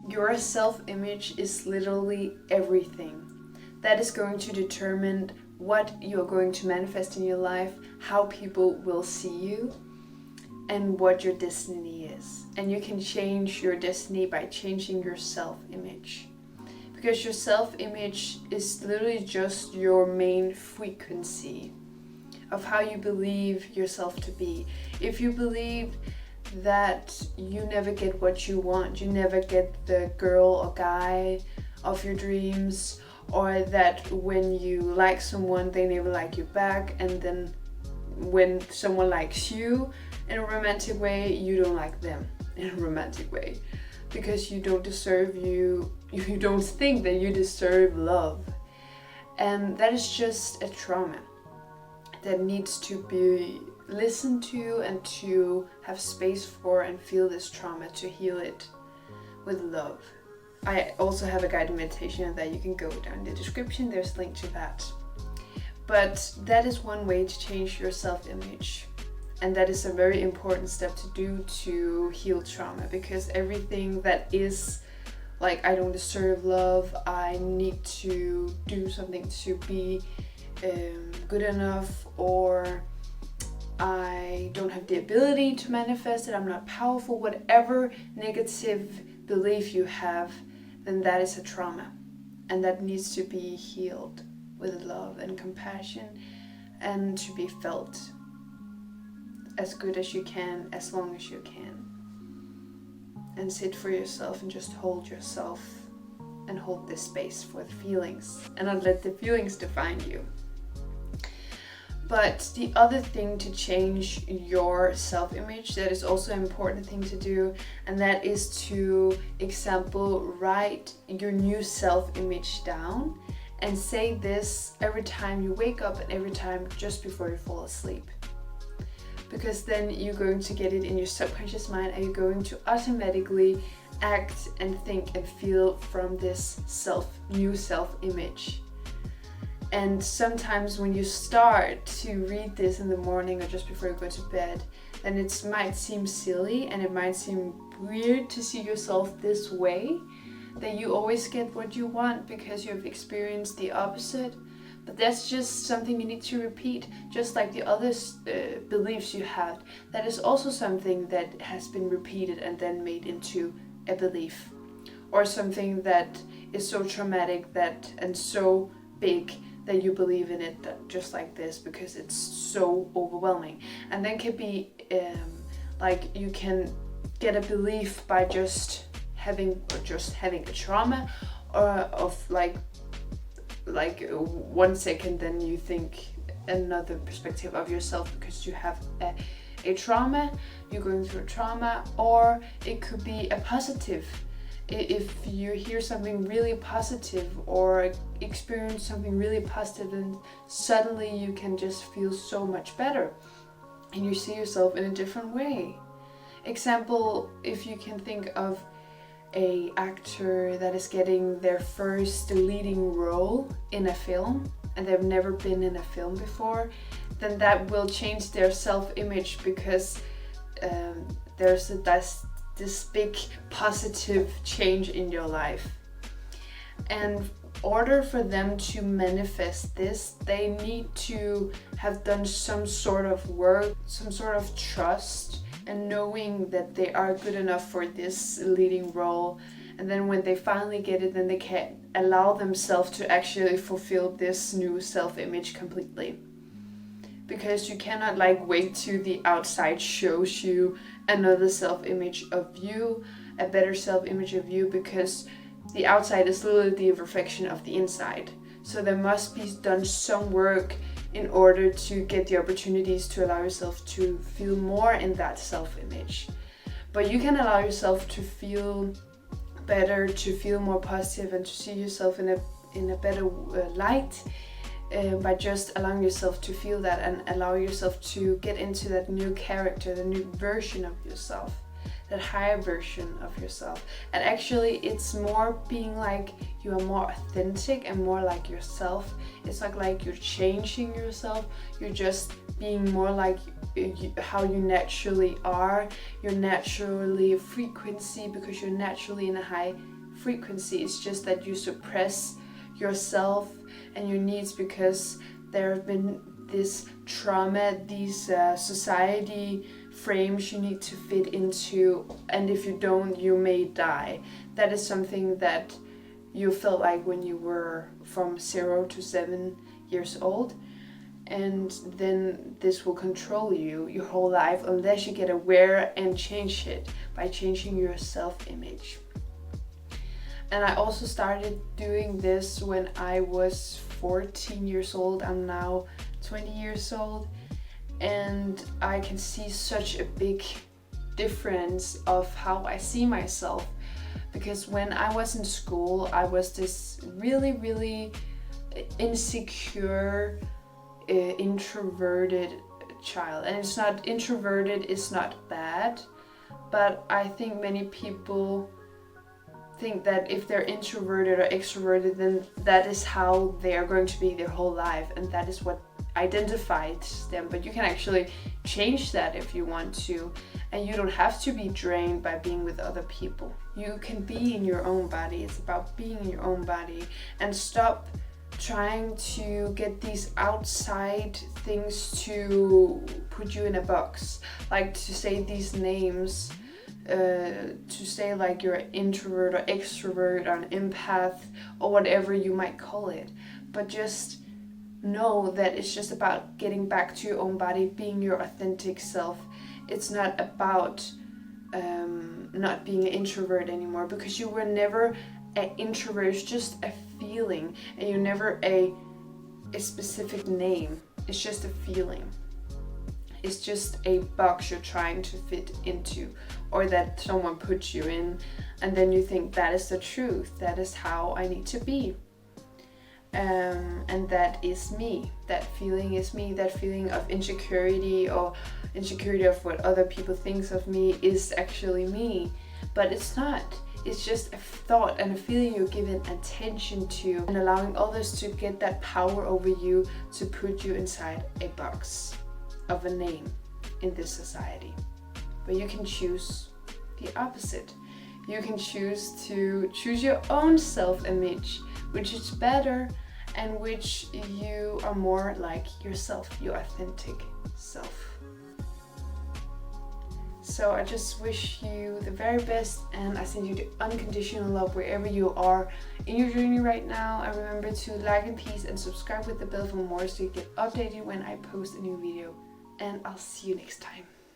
Your self-image is literally everything. That is going to determine what you're going to manifest in your life, how people will see you, and what your destiny is. And you can change your destiny by changing your self-image. Because your self-image is literally just your main frequency of how you believe yourself to be. If you believe that you never get what you want, you never get the girl or guy of your dreams, or that when you like someone they never like you back, and then when someone likes you in a romantic way, you don't like them in a romantic way because you don't think that you deserve love. And that is just a trauma that needs to be listened to and to have space for, and feel this trauma to heal it with love. I also have a guided meditation that you can go down in the description, there's a link to that. But that is one way to change your self-image. And that is a very important step to do to heal trauma, because everything that is like, I don't deserve love, I need to do something to be good enough, or I don't have the ability to manifest it, I'm not powerful, whatever negative belief you have, then that is a trauma. And that needs to be healed with love and compassion, and to be felt as good as you can, as long as you can. And sit for yourself and just hold yourself and hold this space for the feelings, and not let the feelings define you. But the other thing to change your self-image, that is also an important thing to do, and that is to, example, write your new self-image down and say this every time you wake up and every time just before you fall asleep. Because then you're going to get it in your subconscious mind, and you're going to automatically act and think and feel from this new self-image. And sometimes when you start to read this in the morning or just before you go to bed, then it might seem silly and it might seem weird to see yourself this way, that you always get what you want because you've experienced the opposite. But that's just something you need to repeat, just like the other beliefs you had. That is also something that has been repeated and then made into a belief, or something that is so traumatic and so big that you believe in it just like this because it's so overwhelming. And then can be like, you can get a belief by just having a trauma, or of like 1 second, then you think another perspective of yourself because you have a trauma, you're going through a trauma. Or it could be a positive. If you hear something really positive or experience something really positive, then suddenly you can just feel so much better and you see yourself in a different way. Example, if you can think of an actor that is getting their first leading role in a film and they've never been in a film before, then that will change their self-image, because there's this big positive change in your life. And in order for them to manifest this, they need to have done some sort of work, some sort of trust, and knowing that they are good enough for this leading role. And then when they finally get it, then they can allow themselves to actually fulfill this new self-image completely. Because you cannot wait till the outside shows you another self-image of you, a better self-image of you, because the outside is literally the reflection of the inside. So there must be done some work in order to get the opportunities to allow yourself to feel more in that self-image. But you can allow yourself to feel better, to feel more positive, and to see yourself in a better light, by just allowing yourself to feel that and allow yourself to get into that new character, the new version of yourself, that higher version of yourself. And actually it's more being like you are more authentic and more like yourself. It's not like you're changing yourself, you're just being more like how you naturally are. You're naturally a frequency because you're naturally in a high frequency. It's just that you suppress yourself and your needs because there have been this trauma, these society frames you need to fit into, and if you don't, you may die. That is something that you felt like when you were from 0 to 7 years old, and then this will control you your whole life unless you get aware and change it by changing your self-image. And I also started doing this when I was 14 years old. I'm now 20 years old, and I can see such a big difference of how I see myself. Because when I was in school, I was this really insecure, introverted child. And it's not introverted, it's not bad, but I think many people think that if they're introverted or extroverted, then that is how they are going to be their whole life, and that is what identifies them. But you can actually change that if you want to, and you don't have to be drained by being with other people. You can be in your own body. It's about being in your own body, and stop trying to get these outside things to put you in a box, like to say these names, to say like you're an introvert or extrovert or an empath or whatever you might call it. But just know that it's just about getting back to your own body, being your authentic self. It's not about not being an introvert anymore, because you were never an introvert. It's just a feeling, and you're never a specific name. It's just a feeling. It's just a box you're trying to fit into, or that someone puts you in, and then you think that is the truth, that is how I need to be. And that is me. That feeling is me. That feeling of insecurity, or insecurity of what other people think of me, is actually me. But it's not. It's just a thought and a feeling you're giving attention to, and allowing others to get that power over you to put you inside a box of a name in this society. But you can choose the opposite. You can choose to choose your own self-image, which is better and which you are more like yourself, your authentic self. So I just wish you the very best, and I send you the unconditional love wherever you are in your journey right now. And remember to like and peace and subscribe with the bell for more, so you get updated when I post a new video. And I'll see you next time.